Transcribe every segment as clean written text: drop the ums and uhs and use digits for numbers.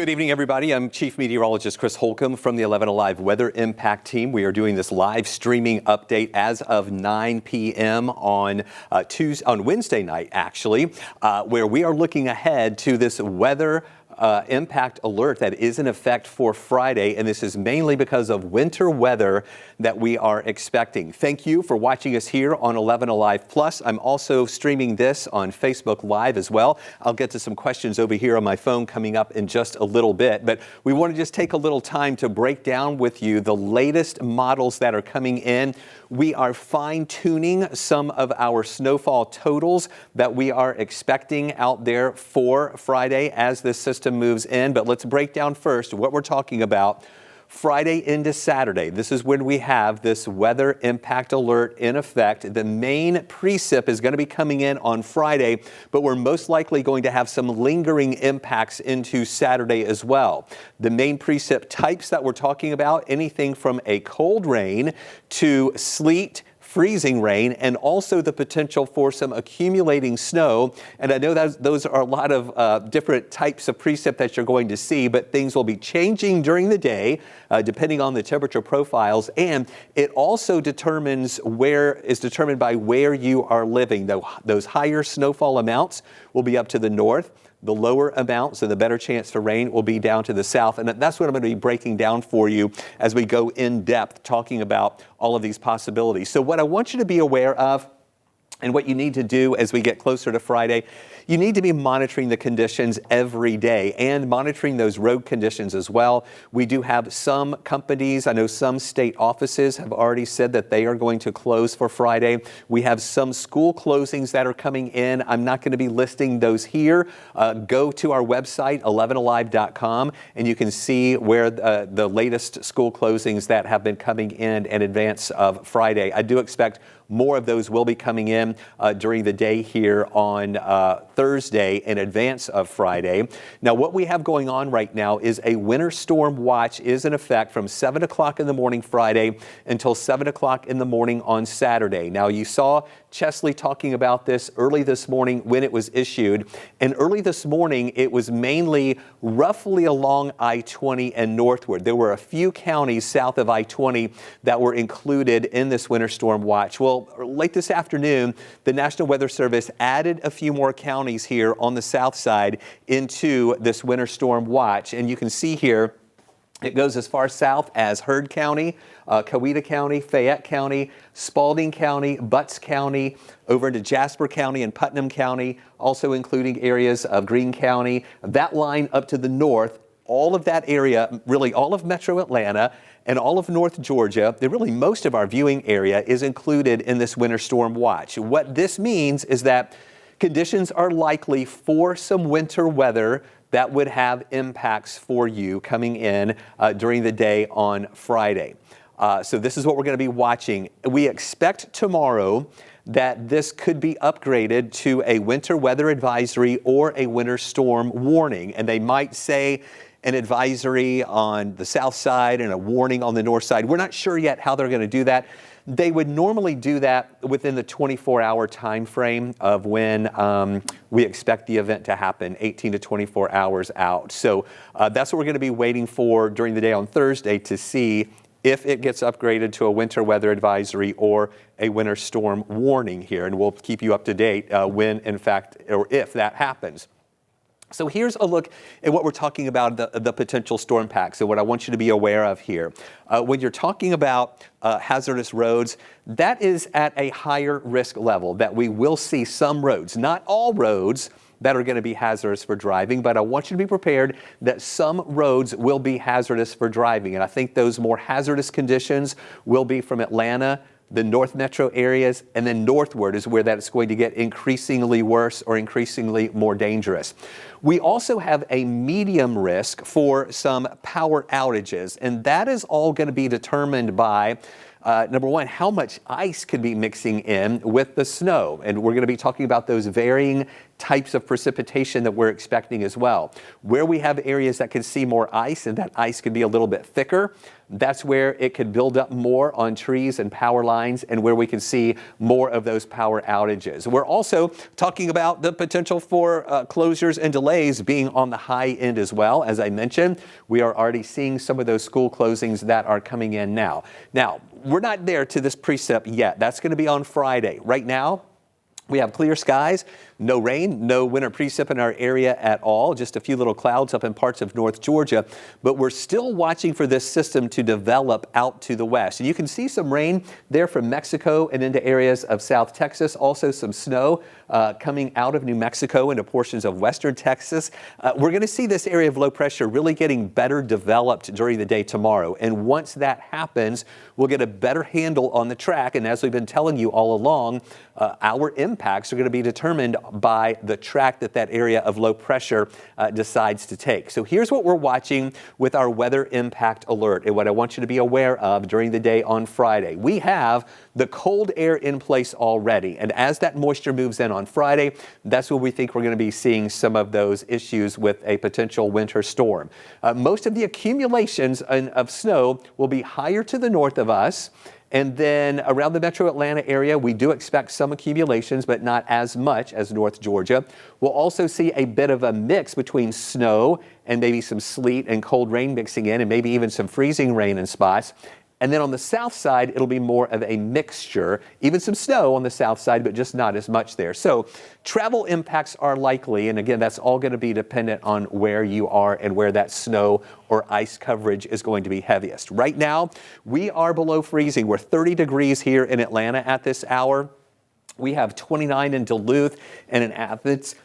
Good evening, everybody. I'm Chief Meteorologist Chris Holcomb from the 11 Alive Weather Impact Team. We are doing this live streaming update as of 9 p.m. on Wednesday night, actually, where we are looking ahead to this weather impact alert that is in effect for Friday, and this is mainly because of winter weather that we are expecting. Thank you for watching us here on 11 Alive Plus. I'm also streaming this on Facebook Live as well. I'll get to some questions over here on my phone coming up in just a little bit, but we want to just take a little time to break down with you the latest models that are coming in. We are fine-tuning some of our snowfall totals that we are expecting out there for Friday as this system moves in. But let's break down first what we're talking about Friday into Saturday. This is when we have this weather impact alert in effect. The main precip is going to be coming in on Friday, but we're most likely going to have some lingering impacts into Saturday as well. The main precip types that we're talking about, anything from a cold rain to sleet, freezing rain, and also the potential for some accumulating snow. And I know that those are a lot of different types of precip that you're going to see, but things will be changing during the day depending on the temperature profiles. And it also is determined by where you are living. Those higher snowfall amounts will be up to the north. The lower amounts and the better chance for rain will be down to the south. And that's what I'm going to be breaking down for you as we go in depth talking about all of these possibilities. So what I want you to be aware of and what you need to do as we get closer to Friday, you need to be monitoring the conditions every day and monitoring those road conditions as well. We do have some companies, I know some state offices have already said that they are going to close for Friday. We have some school closings that are coming in. I'm not going to be listing those here. Go to our website, 11alive.com, and you can see where the latest school closings that have been coming in advance of Friday. I do expect more of those will be coming in during the day here on Thursday in advance of Friday. Now, what we have going on right now is a winter storm watch is in effect from 7 o'clock in the morning Friday until 7 o'clock in the morning on Saturday. Now, you saw Chesley talking about this early this morning when it was issued. And early this morning, it was mainly roughly along I-20 and northward. There were a few counties south of I-20 that were included in this winter storm watch. Well, late this afternoon, the National Weather Service added a few more counties here on the south side into this winter storm watch. And you can see here, it goes as far south as Heard County, Coweta County, Fayette County, Spalding County, Butts County, over into Jasper County and Putnam County, also including areas of Greene County. That line up to the north, all of that area, really all of Metro Atlanta and all of North Georgia, really most of our viewing area is included in this winter storm watch. What this means is that conditions are likely for some winter weather that would have impacts for you coming in during the day on Friday. So this is what we're going to be watching. We expect tomorrow that this could be upgraded to a winter weather advisory or a winter storm warning. And they might say an advisory on the south side and a warning on the north side. We're not sure yet how they're going to do that. They would normally do that within the 24-hour time frame of when we expect the event to happen, 18 to 24 hours out. So that's what we're going to be waiting for during the day on Thursday to see if it gets upgraded to a winter weather advisory or a winter storm warning here. And we'll keep you up to date when, in fact, or if that happens. So here's a look at what we're talking about, the potential storm packs and what I want you to be aware of here. When you're talking about hazardous roads, that is at a higher risk level, that we will see some roads, not all roads, that are going to be hazardous for driving, but I want you to be prepared that some roads will be hazardous for driving. And I think those more hazardous conditions will be from Atlanta, the north metro areas, and then northward is where that's going to get increasingly worse or increasingly more dangerous. We also have a medium risk for some power outages, and that is all going to be determined by number one, how much ice could be mixing in with the snow. And we're going to be talking about those varying types of precipitation that we're expecting as well. Where we have areas that could see more ice and that ice could be a little bit thicker, that's where it could build up more on trees and power lines and where we can see more of those power outages. We're also talking about the potential for closures and delays being on the high end as well. As I mentioned, we are already seeing some of those school closings that are coming in now. Now, we're not there to this precip yet. That's going to be on Friday. Right now, we have clear skies, no rain, no winter precip in our area at all, just a few little clouds up in parts of North Georgia, but we're still watching for this system to develop out to the west. And you can see some rain there from Mexico and into areas of South Texas, also some snow coming out of New Mexico into portions of western Texas. We're going to see this area of low pressure really getting better developed during the day tomorrow. And once that happens, we'll get a better handle on the track. And as we've been telling you all along, our impacts are going to be determined by the track that area of low pressure decides to take. So here's what we're watching with our weather impact alert and what I want you to be aware of during the day on Friday. We have the cold air in place already, and as that moisture moves in on Friday, that's where we think we're going to be seeing some of those issues with a potential winter storm. Most of the accumulations of snow will be higher to the north of us. And then around the metro Atlanta area, we do expect some accumulations, but not as much as North Georgia. We'll also see a bit of a mix between snow and maybe some sleet and cold rain mixing in, and maybe even some freezing rain in spots. And then on the south side, it'll be more of a mixture, even some snow on the south side, but just not as much there. So travel impacts are likely. And again, that's all going to be dependent on where you are and where that snow or ice coverage is going to be heaviest. Right now, we are below freezing. We're 30 degrees here in Atlanta at this hour. We have 29 in Duluth and in Athens.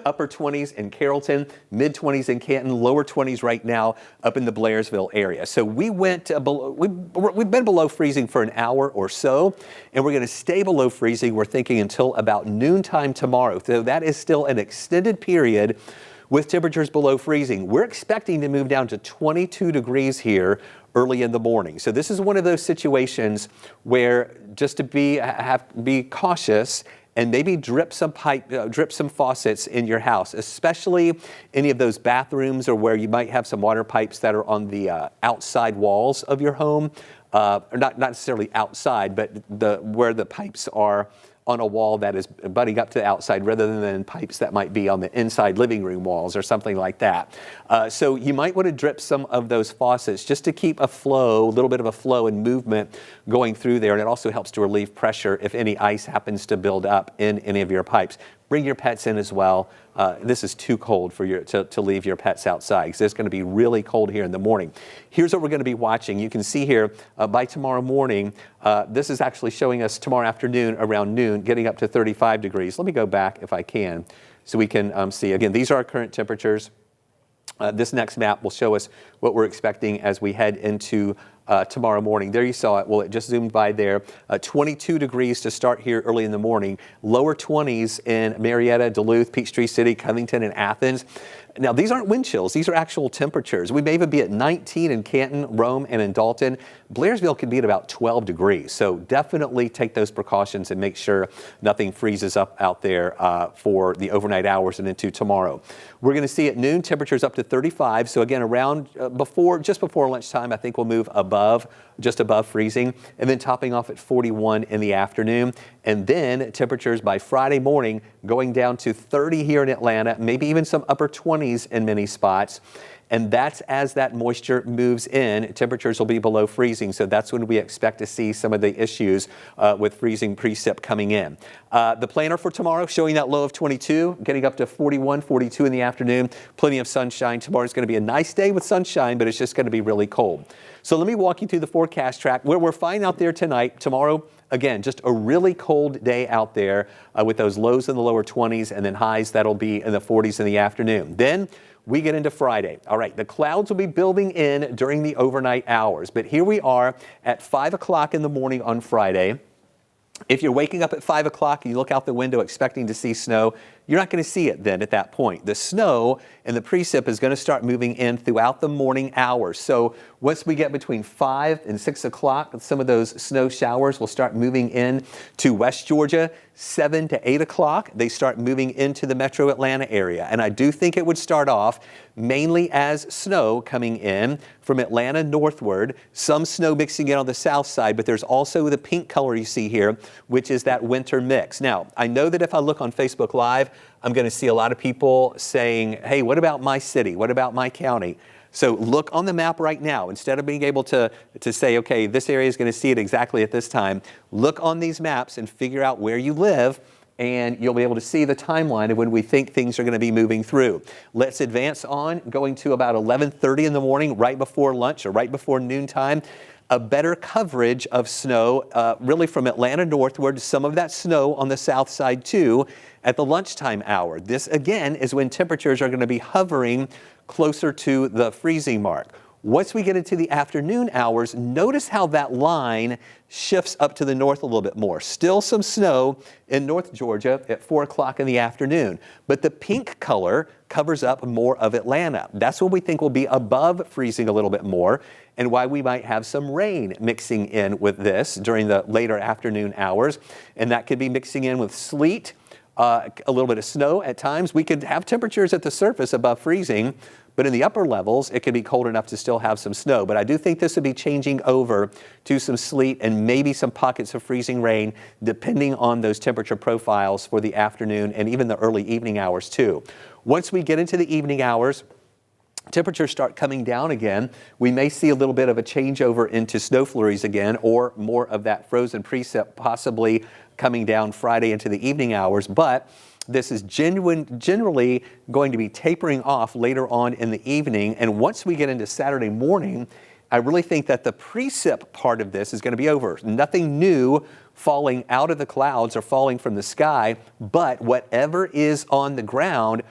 Upper 20s in Carrollton, mid 20s in Canton, lower 20s right now up in the Blairsville area. So we've been below freezing for an hour or so, and we're going to stay below freezing, we're thinking, until about noontime tomorrow. So that is still an extended period with temperatures below freezing. We're expecting to move down to 22 degrees here early in the morning. So this is one of those situations where just to be cautious and maybe drip some faucets in your house, especially any of those bathrooms or where you might have some water pipes that are on the outside walls of your home, or not necessarily outside, but where the pipes are on a wall that is butting up to the outside rather than pipes that might be on the inside living room walls or something like that. So you might want to drip some of those faucets just to keep a little bit of a flow and movement going through there. And it also helps to relieve pressure if any ice happens to build up in any of your pipes. Bring your pets in as well. This is too cold for to leave your pets outside because it's going to be really cold here in the morning. Here's what we're going to be watching. You can see here by tomorrow morning, this is actually showing us tomorrow afternoon around noon, getting up to 35 degrees. Let me go back if I can so we can see. Again, these are our current temperatures. This next map will show us what we're expecting as we head into tomorrow morning. There you saw it. Well, it just zoomed by there. 22 degrees to start here early in the morning. Lower 20s in Marietta, Duluth, Peachtree City, Covington, and Athens. Now, these aren't wind chills. These are actual temperatures. We may even be at 19 in Canton, Rome, and in Dalton. Blairsville could be at about 12 degrees. So definitely take those precautions and make sure nothing freezes up out there for the overnight hours and into tomorrow. We're going to see at noon temperatures up to 35. So again, around just before lunchtime, I think we'll move just above freezing, and then topping off at 41 in the afternoon. And then temperatures by Friday morning going down to 30 here in Atlanta, maybe even some upper 20s in many spots. And that's as that moisture moves in, temperatures will be below freezing. So that's when we expect to see some of the issues with freezing precip coming in. The planner for tomorrow showing that low of 22, getting up to 41, 42 in the afternoon. Plenty of sunshine. Tomorrow's going to be a nice day with sunshine, but it's just going to be really cold. So let me walk you through the forecast track. We're fine out there tonight. Tomorrow, again, just a really cold day out there with those lows in the lower 20s and then highs that'll be in the 40s in the afternoon. Then we get into Friday. All right, the clouds will be building in during the overnight hours, but here we are at 5 o'clock in the morning on Friday. If you're waking up at 5 o'clock and you look out the window expecting to see snow, you're not going to see it then at that point. The snow and the precip is going to start moving in throughout the morning hours. So once we get between 5 and 6 o'clock, some of those snow showers will start moving in to West Georgia. 7 to 8 o'clock, they start moving into the metro Atlanta area. And I do think it would start off mainly as snow coming in from Atlanta northward, some snow mixing in on the south side, but there's also the pink color you see here, which is that winter mix. Now, I know that if I look on Facebook Live, I'm going to see a lot of people saying, hey, what about my city? What about my county? So look on the map right now. Instead of being able to say, okay, this area is going to see it exactly at this time, look on these maps and figure out where you live, and you'll be able to see the timeline of when we think things are going to be moving through. Let's advance on, going to about 11:30 in the morning, right before lunch or right before noontime. A better coverage of snow, really from Atlanta northward, some of that snow on the south side too, at the lunchtime hour. This again is when temperatures are going to be hovering closer to the freezing mark. Once we get into the afternoon hours, notice how that line shifts up to the north a little bit more. Still some snow in North Georgia at 4 o'clock in the afternoon, but the pink color covers up more of Atlanta. That's what we think will be above freezing a little bit more, and why we might have some rain mixing in with this during the later afternoon hours. And that could be mixing in with sleet, a little bit of snow at times. We could have temperatures at the surface above freezing, but in the upper levels, it could be cold enough to still have some snow. But I do think this would be changing over to some sleet and maybe some pockets of freezing rain, depending on those temperature profiles for the afternoon and even the early evening hours too. Once we get into the evening hours, temperatures start coming down again. We may see a little bit of a changeover into snow flurries again, or more of that frozen precip possibly coming down Friday into the evening hours. But this is generally going to be tapering off later on in the evening. And once we get into Saturday morning, I really think that the precip part of this is going to be over. Nothing new falling out of the clouds or falling from the sky, but whatever is on the ground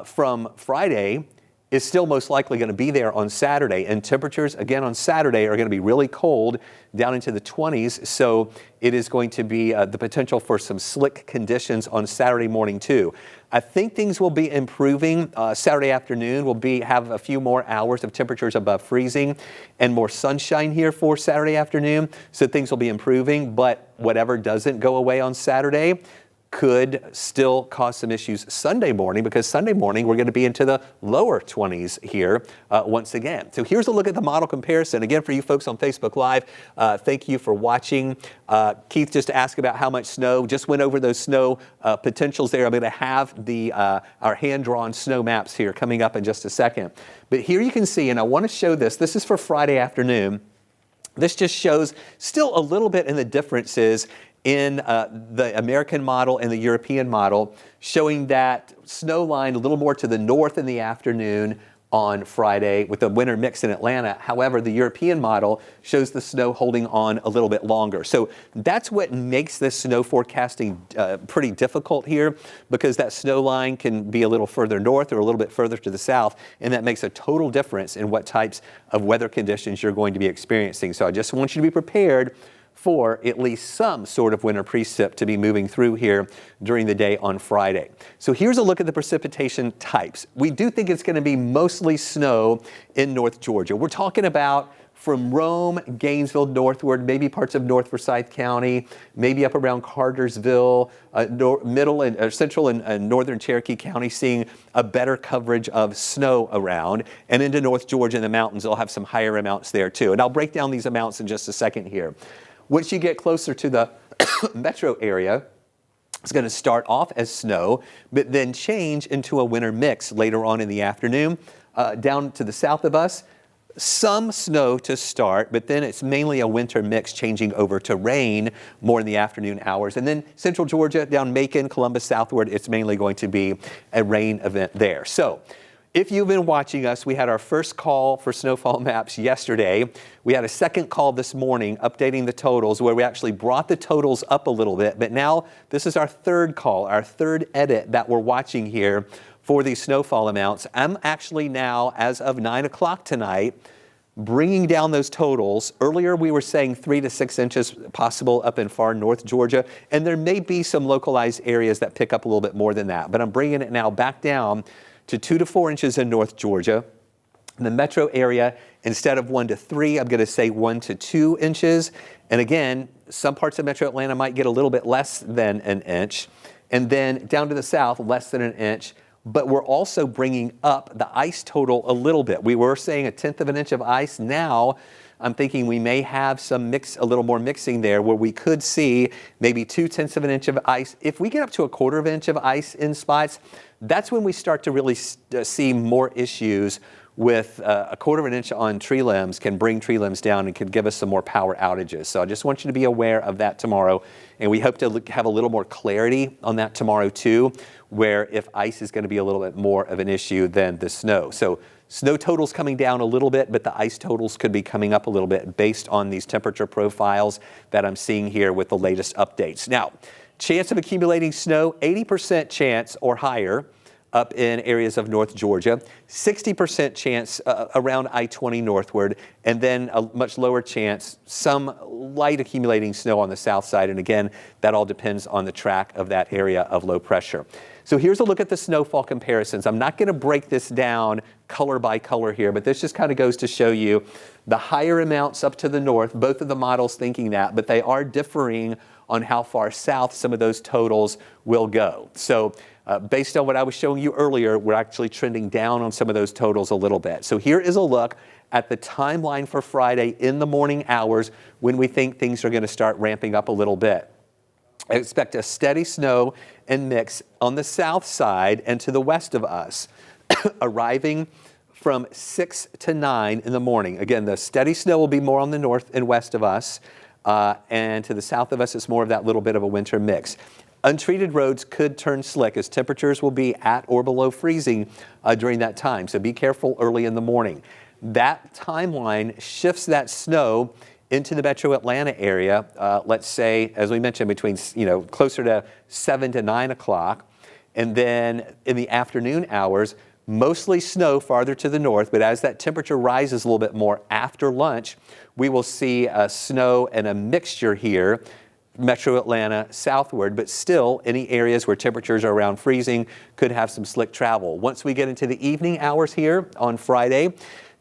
from Friday is still most likely going to be there on Saturday. And temperatures, again, on Saturday are going to be really cold, down into the 20s. So it is going to be the potential for some slick conditions on Saturday morning too. I think things will be improving. Saturday afternoon will have a few more hours of temperatures above freezing and more sunshine here for Saturday afternoon. So things will be improving, but whatever doesn't go away on Saturday could still cause some issues Sunday morning, because Sunday morning we're going to be into the lower 20s here once again. So here's a look at the model comparison. Again, for you folks on Facebook Live, thank you for watching. Keith just asked about how much snow. Just went over those snow potentials there. I'm going to have our hand-drawn snow maps here coming up in just a second. But here you can see, and I want to show this. This is for Friday afternoon. This just shows still a little bit in the differences in the American model and the European model, showing that snow line a little more to the north in the afternoon on Friday with the winter mix in Atlanta. However, the European model shows the snow holding on a little bit longer. So that's what makes this snow forecasting pretty difficult here, because that snow line can be a little further north or a little bit further to the south, and that makes a total difference in what types of weather conditions you're going to be experiencing. So I just want you to be prepared for at least some sort of winter precip to be moving through here during the day on Friday. So here's a look at the precipitation types. We do think it's going to be mostly snow in North Georgia. We're talking about from Rome, Gainesville northward, maybe parts of North Forsyth County, maybe up around Cartersville, middle and central and northern Cherokee County, seeing a better coverage of snow around, and into North Georgia and the mountains, they'll have some higher amounts there too. And I'll break down these amounts in just a second here. Once you get closer to the metro area, it's going to start off as snow, but then change into a winter mix later on in the afternoon. Down to the south of us, some snow to start, but then it's mainly a winter mix changing over to rain more in the afternoon hours. And then central Georgia, down Macon, Columbus southward, it's mainly going to be a rain event there. So if you've been watching us, we had our first call for snowfall maps yesterday. We had a second call this morning updating the totals, where we actually brought the totals up a little bit. But now this is our third call, our third edit that we're watching here for these snowfall amounts. I'm actually now, as of 9 o'clock tonight, bringing down those totals. Earlier, we were saying 3 to 6 inches possible up in far north Georgia, and there may be some localized areas that pick up a little bit more than that. But I'm bringing it now back down to 2 to 4 inches in North Georgia. In the metro area, instead of 1 to 3, I'm going to say 1 to 2 inches. And again, some parts of metro Atlanta might get a little bit less than an inch. And then down to the south, less than an inch. But we're also bringing up the ice total a little bit. We were saying 1/10 of an inch of ice. Now I'm thinking we may have some mix, a little more mixing there, where we could see maybe 2/10 of an inch of ice. If we get up to 1/4 of an inch of ice in spots, that's when we start to really see more issues with 1/4 of an inch on tree limbs can bring tree limbs down and can give us some more power outages. So I just want you to be aware of that tomorrow. And we hope to have a little more clarity on that tomorrow too, where if ice is going to be a little bit more of an issue than the snow. So snow totals coming down a little bit, but the ice totals could be coming up a little bit based on these temperature profiles that I'm seeing here with the latest updates. Now, chance of accumulating snow, 80% chance or higher up in areas of North Georgia, 60% chance around I-20 northward, and then a much lower chance, some light accumulating snow on the south side. And again, that all depends on the track of that area of low pressure. So here's a look at the snowfall comparisons. I'm not going to break this down color by color here, but this just kind of goes to show you the higher amounts up to the north, both of the models thinking that, but they are differing on how far south some of those totals will go. So based on what I was showing you earlier, we're actually trending down on some of those totals a little bit. So here is a look at the timeline for Friday in the morning hours when we think things are going to start ramping up a little bit. I expect a steady snow and mix on the south side and to the west of us, arriving from 6 to 9 in the morning. Again, the steady snow will be more on the north and west of us, and to the south of us, it's more of that little bit of a winter mix. Untreated roads could turn slick as temperatures will be at or below freezing during that time, so be careful early in the morning. That timeline shifts that snow into the metro Atlanta area, let's say, as we mentioned, between, closer to 7 to 9 o'clock. And then in the afternoon hours, mostly snow farther to the north, but as that temperature rises a little bit more after lunch, we will see snow and a mixture here, metro Atlanta southward, but still any areas where temperatures are around freezing could have some slick travel. Once we get into the evening hours here on Friday,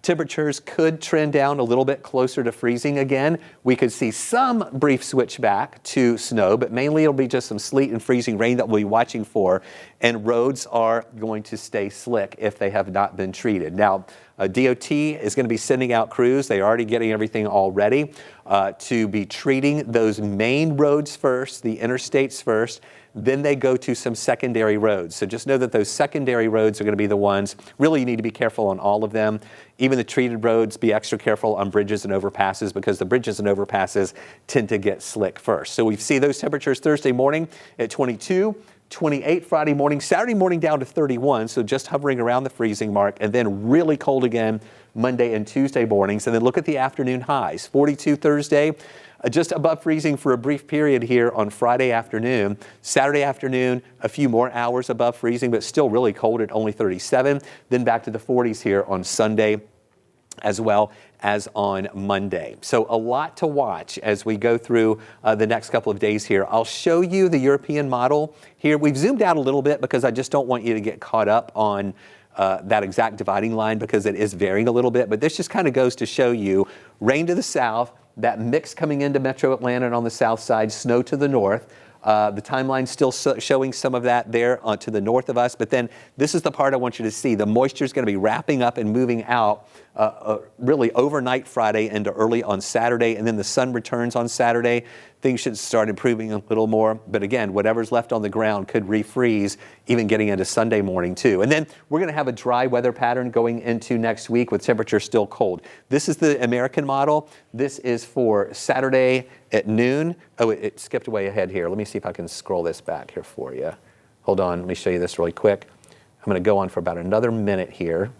temperatures could trend down a little bit closer to freezing again. We could see some brief switch back to snow, but mainly it'll be just some sleet and freezing rain that we'll be watching for. And roads are going to stay slick if they have not been treated. Now, DOT is going to be sending out crews. They're already getting everything all ready to be treating those main roads first, the interstates first. Then they go to some secondary roads. So just know that those secondary roads are going to be the ones, really you need to be careful on all of them. Even the treated roads, be extra careful on bridges and overpasses because the bridges and overpasses tend to get slick first. So we see those temperatures Thursday morning at 22, 28 Friday morning, Saturday morning down to 31, so just hovering around the freezing mark, and then really cold again Monday and Tuesday mornings. And then look at the afternoon highs, 42 Thursday, just above freezing for a brief period here on Friday afternoon. Saturday afternoon, a few more hours above freezing, but still really cold at only 37. Then back to the 40s here on Sunday as well as on Monday. So a lot to watch as we go through the next couple of days here. I'll show you the European model here. We've zoomed out a little bit because I just don't want you to get caught up on that exact dividing line because it is varying a little bit. But this just kind of goes to show you rain to the south, that mix coming into metro Atlanta and on the south side, snow to the north. The timeline's still showing some of that there to the north of us. But then this is the part I want you to see. The moisture is going to be wrapping up and moving out really overnight Friday into early on Saturday. And then the sun returns on Saturday. Things should start improving a little more. But again, whatever's left on the ground could refreeze, even getting into Sunday morning too. And then we're going to have a dry weather pattern going into next week with temperatures still cold. This is the American model. This is for Saturday at noon. Oh, it skipped way ahead here. Let me see if I can scroll this back here for you. Hold on, let me show you this really quick. I'm going to go on for about another minute here.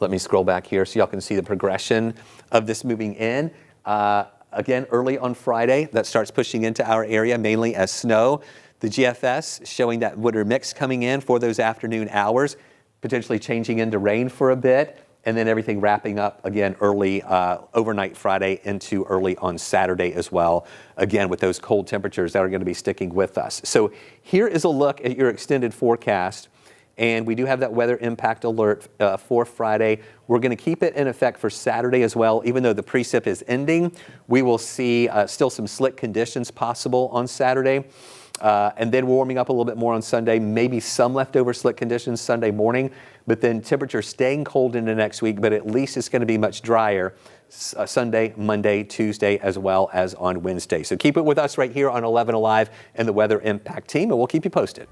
Let me scroll back here so y'all can see the progression of this moving in. Again, early on Friday, that starts pushing into our area, mainly as snow. The GFS showing that winter mix coming in for those afternoon hours, potentially changing into rain for a bit. and then everything wrapping up again early overnight Friday into early on Saturday as well, again with those cold temperatures that are going to be sticking with us. So here is a look at your extended forecast, and we do have that weather impact alert for Friday. We're going to keep it in effect for Saturday as well. Even though the precip is ending, we will see still some slick conditions possible on Saturday. And then warming up a little bit more on Sunday, maybe some leftover slick conditions Sunday morning, but then temperatures staying cold into next week, but at least it's going to be much drier Sunday, Monday, Tuesday, as well as on Wednesday. So keep it with us right here on 11 Alive and the Weather Impact Team, and we'll keep you posted.